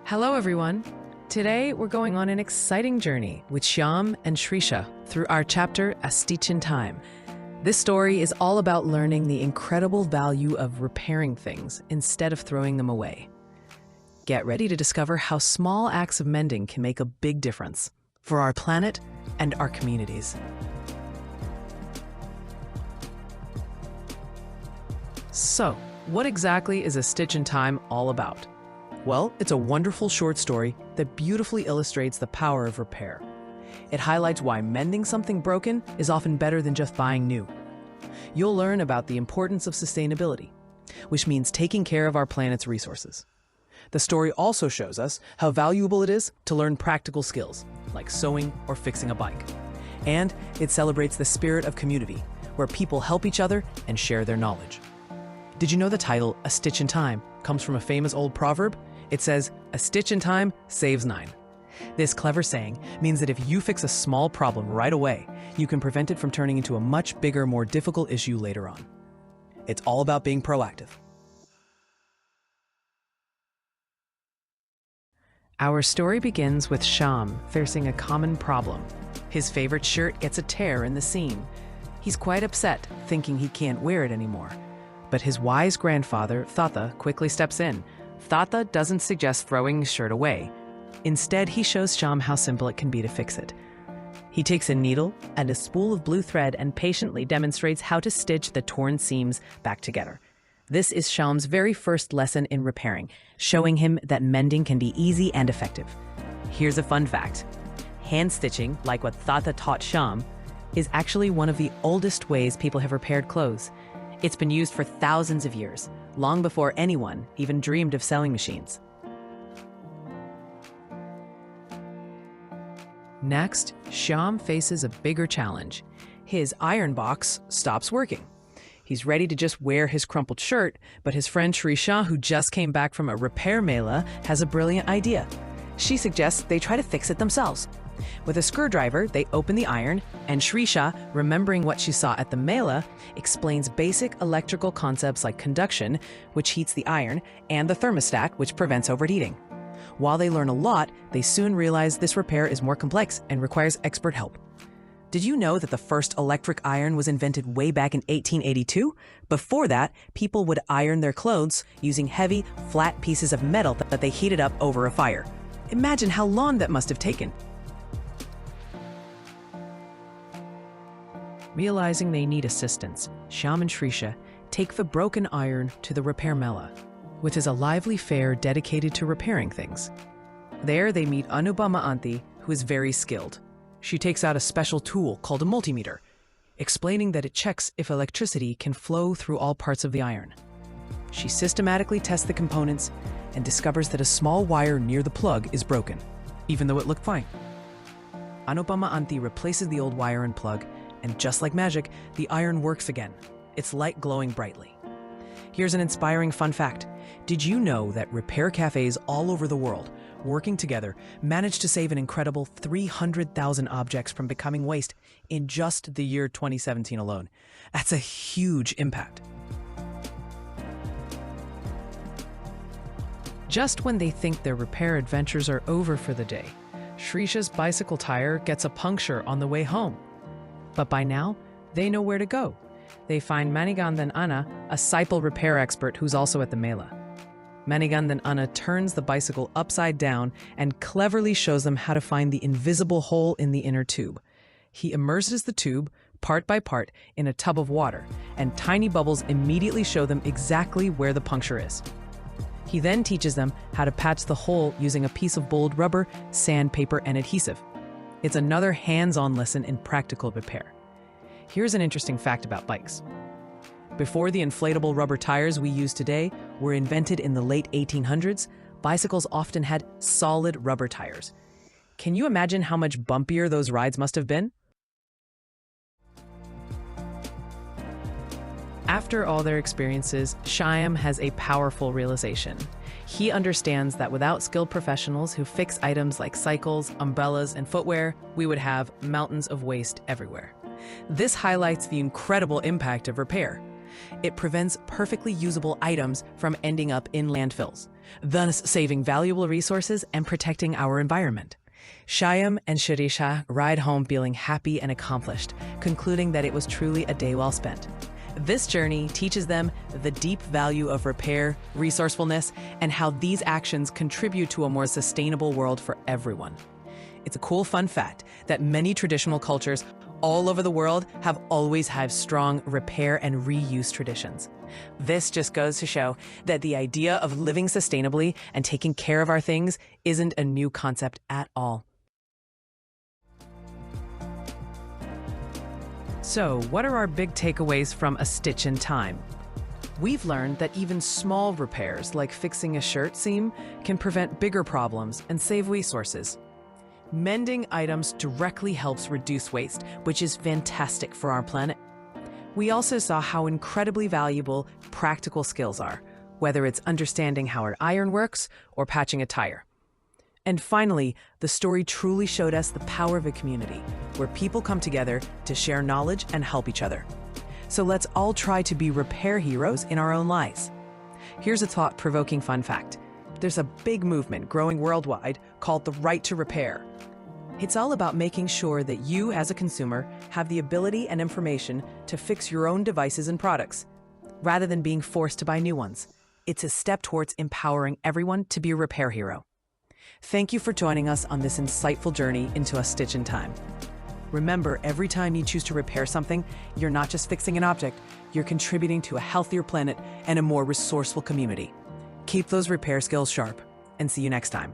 Hello everyone! Today we're going on an exciting journey with Shyam and Shrisha through our chapter AStitchinTime. This story is all about learning the incredible value of repairing things instead of throwing them away. Get ready to discover how small acts of mending can make a big difference for our planet and our communities. So, what exactly is AStitchinTime all about? Well, it's a wonderful short story that beautifully illustrates the power of repair. It highlights why mending something broken is often better than just buying new. You'll learn about the importance of sustainability, which means taking care of our planet's resources. The story also shows us how valuable it is to learn practical skills, like sewing or fixing a bike. And it celebrates the spirit of community, where people help each other and share their knowledge. Did you know the title, A Stitch in Time, comes from a famous old proverb? It says, "A stitch in time saves 9." This clever saying means that if you fix a small problem right away, you can prevent it from turning into a much bigger, more difficult issue later on. It's all about being proactive. Our story begins with Shyam facing a common problem. His favorite shirt gets a tear in the seam. He's quite upset, thinking he can't wear it anymore. But his wise grandfather, Tata, quickly steps in. Tata doesn't suggest throwing his shirt away. Instead, he shows Shyam how simple it can be to fix it. He takes a needle and a spool of blue thread and patiently demonstrates how to stitch the torn seams back together. This is Shyam's very first lesson in repairing, showing him that mending can be easy and effective. Here's a fun fact. Hand stitching, like what Tata taught Shyam, is actually one of the oldest ways people have repaired clothes. It's been used for thousands of years, long before anyone even dreamed of sewing machines. Next, Shyam faces a bigger challenge. His iron box stops working. He's ready to just wear his crumpled shirt, but his friend Shrisha, who just came back from a repair mela, has a brilliant idea. She suggests they try to fix it themselves. With a screwdriver, they open the iron, and Shrisha, remembering what she saw at the mela, explains basic electrical concepts like conduction, which heats the iron, and the thermostat, which prevents overheating. While they learn a lot, they soon realize this repair is more complex and requires expert help. Did you know that the first electric iron was invented way back in 1882? Before that, people would iron their clothes using heavy, flat pieces of metal that they heated up over a fire. Imagine how long that must have taken. Realizing they need assistance, Shyam and Shrisha take the broken iron to the repair mela, which is a lively fair dedicated to repairing things. There they meet Anupama Aunty, who is very skilled. She takes out a special tool called a multimeter, explaining that it checks if electricity can flow through all parts of the iron. She systematically tests the components and discovers that a small wire near the plug is broken, even though it looked fine. Anupama Aunty replaces the old wire and plug, and just like magic, the iron works again, its light glowing brightly. Here's an inspiring fun fact. Did you know that repair cafes all over the world, working together, managed to save an incredible 300,000 objects from becoming waste in just the year 2017 alone? That's a huge impact. Just when they think their repair adventures are over for the day, Shrisha's bicycle tire gets a puncture on the way home. But by now, they know where to go. They find Manigandan Anna, a cycle repair expert who's also at the mela. Manigandan Anna turns the bicycle upside down and cleverly shows them how to find the invisible hole in the inner tube. He immerses the tube, part by part, in a tub of water, and tiny bubbles immediately show them exactly where the puncture is. He then teaches them how to patch the hole using a piece of bold rubber, sandpaper, and adhesive. It's another hands-on lesson in practical repair. Here's an interesting fact about bikes. Before the inflatable rubber tires we use today were invented in the late 1800s, bicycles often had solid rubber tires. Can you imagine how much bumpier those rides must have been? After all their experiences, Shyam has a powerful realization. He understands that without skilled professionals who fix items like cycles, umbrellas, and footwear, we would have mountains of waste everywhere. This highlights the incredible impact of repair. It prevents perfectly usable items from ending up in landfills, thus saving valuable resources and protecting our environment. Shyam and Shirisha ride home feeling happy and accomplished, concluding that it was truly a day well spent. This journey teaches them the deep value of repair, resourcefulness, and how these actions contribute to a more sustainable world for everyone. It's a cool fun fact that many traditional cultures all over the world have always had strong repair and reuse traditions. This just goes to show that the idea of living sustainably and taking care of our things isn't a new concept at all. So, what are our big takeaways from A Stitch in Time? We've learned that even small repairs, like fixing a shirt seam, can prevent bigger problems and save resources. Mending items directly helps reduce waste, which is fantastic for our planet. We also saw how incredibly valuable practical skills are, whether it's understanding how an iron works or patching a tire. And finally, the story truly showed us the power of a community, where people come together to share knowledge and help each other. So let's all try to be repair heroes in our own lives. Here's a thought-provoking fun fact. There's a big movement growing worldwide called the right to repair. It's all about making sure that you, as a consumer, have the ability and information to fix your own devices and products, rather than being forced to buy new ones. It's a step towards empowering everyone to be a repair hero. Thank you for joining us on this insightful journey into A Stitch in Time. Remember, every time you choose to repair something, you're not just fixing an object, you're contributing to a healthier planet and a more resourceful community. Keep those repair skills sharp, and see you next time.